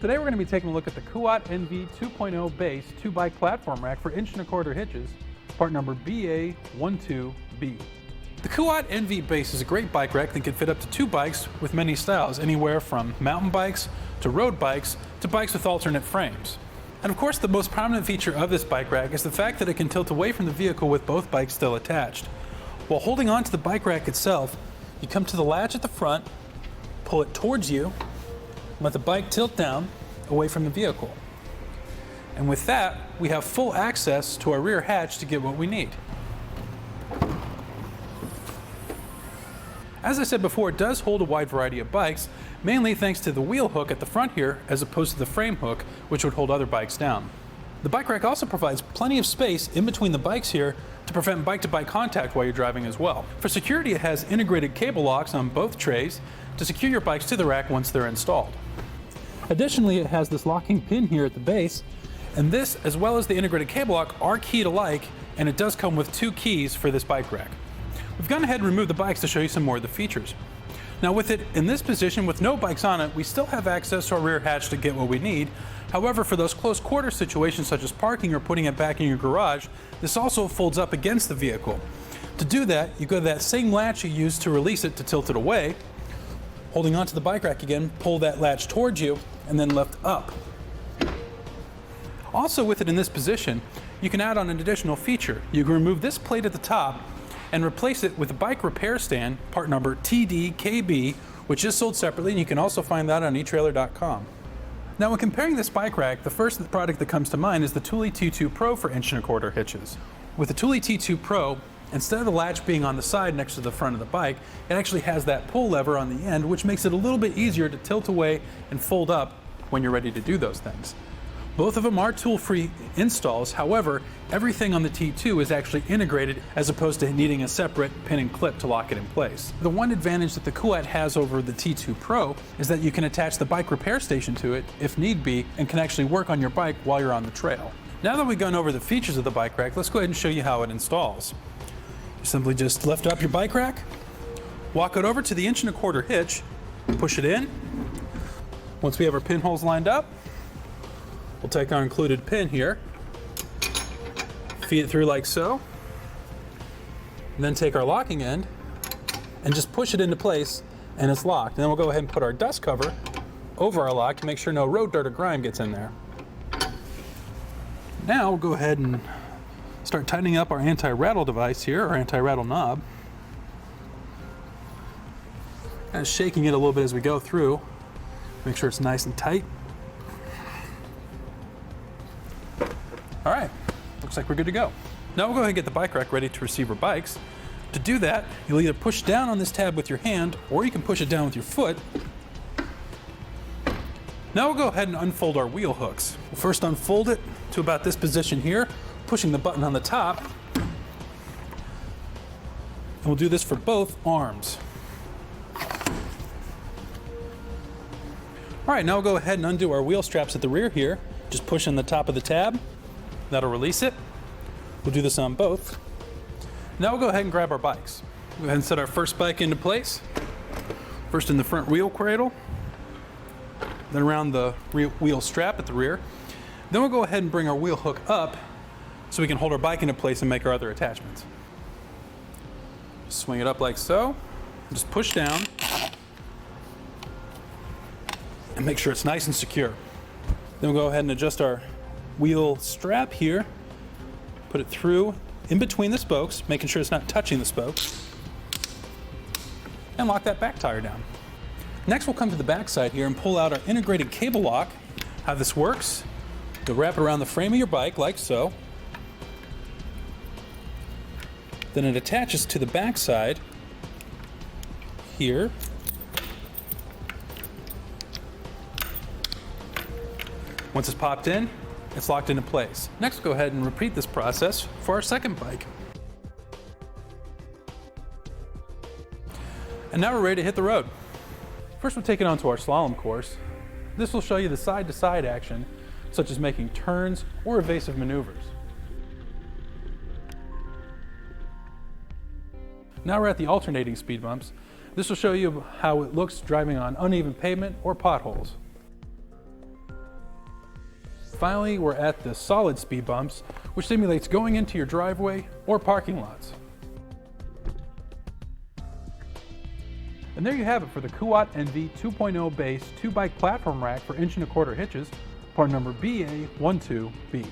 Today we're going to be taking a look at the Kuat NV 2.0 Base 2-bike platform rack for 1.25" hitches, part number BA12B. The Kuat NV Base is a great bike rack that can fit up to 2 bikes with many styles, anywhere from mountain bikes to road bikes to bikes with alternate frames. And of course, the most prominent feature of this bike rack is the fact that it can tilt away from the vehicle with both bikes still attached. While holding on to the bike rack itself, you come to the latch at the front, pull it towards you, let the bike tilt down away from the vehicle. And with that, we have full access to our rear hatch to get what we need. As I said before, it does hold a wide variety of bikes, mainly thanks to the wheel hook at the front here, as opposed to the frame hook, which would hold other bikes down. The bike rack also provides plenty of space in between the bikes here to prevent bike-to-bike contact while you're driving as well. For security, it has integrated cable locks on both trays to secure your bikes to the rack once they're installed. Additionally, it has this locking pin here at the base, and this, as well as the integrated cable lock, are key-alike, and it does come with 2 keys for this bike rack. We've gone ahead and removed the bikes to show you some more of the features. Now with it in this position with no bikes on it, we still have access to our rear hatch to get what we need. However, for those close quarter situations such as parking or putting it back in your garage, this also folds up against the vehicle. To do that, you go to that same latch you used to release it to tilt it away. Holding onto the bike rack again, pull that latch towards you and then lift up. Also with it in this position, you can add on an additional feature. You can remove this plate at the top and replace it with a bike repair stand, part number TDKB, which is sold separately, and you can also find that on etrailer.com. Now when comparing this bike rack, the first product that comes to mind is the Thule T2 Pro for 1.25" hitches. With the Thule T2 Pro, instead of the latch being on the side next to the front of the bike, it actually has that pull lever on the end, which makes it a little bit easier to tilt away and fold up when you're ready to do those things. Both of them are tool-free installs. However, everything on the T2 is actually integrated as opposed to needing a separate pin and clip to lock it in place. The one advantage that the Kuat has over the T2 Pro is that you can attach the bike repair station to it if need be and can actually work on your bike while you're on the trail. Now that we've gone over the features of the bike rack, let's go ahead and show you how it installs. You simply just lift up your bike rack, walk it over to the 1.25" hitch, push it in. Once we have our pinholes lined up, we'll take our included pin here, feed it through like so, and then take our locking end and just push it into place and it's locked. And then we'll go ahead and put our dust cover over our lock to make sure no road dirt or grime gets in there. Now we'll go ahead and start tightening up our anti-rattle device here, our anti-rattle knob. And shaking it a little bit as we go through, make sure it's nice and tight. All right, looks like we're good to go. Now we'll go ahead and get the bike rack ready to receive our bikes. To do that, you'll either push down on this tab with your hand, or you can push it down with your foot. Now we'll go ahead and unfold our wheel hooks. We'll first unfold it to about this position here, pushing the button on the top. And we'll do this for both arms. All right, now we'll go ahead and undo our wheel straps at the rear here. Just pushing the top of the tab. That'll release it. We'll do this on both. Now we'll go ahead and grab our bikes. Go ahead and set our first bike into place. First in the front wheel cradle, then around the wheel strap at the rear. Then we'll go ahead and bring our wheel hook up so we can hold our bike into place and make our other attachments. Swing it up like so, just push down, and make sure it's nice and secure. Then we'll go ahead and adjust our wheel strap here, put it through in between the spokes, making sure it's not touching the spokes, and lock that back tire down. Next we'll come to the back side here and pull out our integrated cable lock. How this works, you'll wrap it around the frame of your bike like so, then it attaches to the back side here. Once it's popped in, it's locked into place. Next, go ahead and repeat this process for our second bike. And now we're ready to hit the road. First, we'll take it onto our slalom course. This will show you the side-to-side action, such as making turns or evasive maneuvers. Now we're at the alternating speed bumps. This will show you how it looks driving on uneven pavement or potholes. finally, we're at the solid speed bumps, which simulates going into your driveway or parking lots. And there you have it for the Kuat NV 2.0 Base 2-bike platform rack for 1 1/4" hitches, part number BA12B.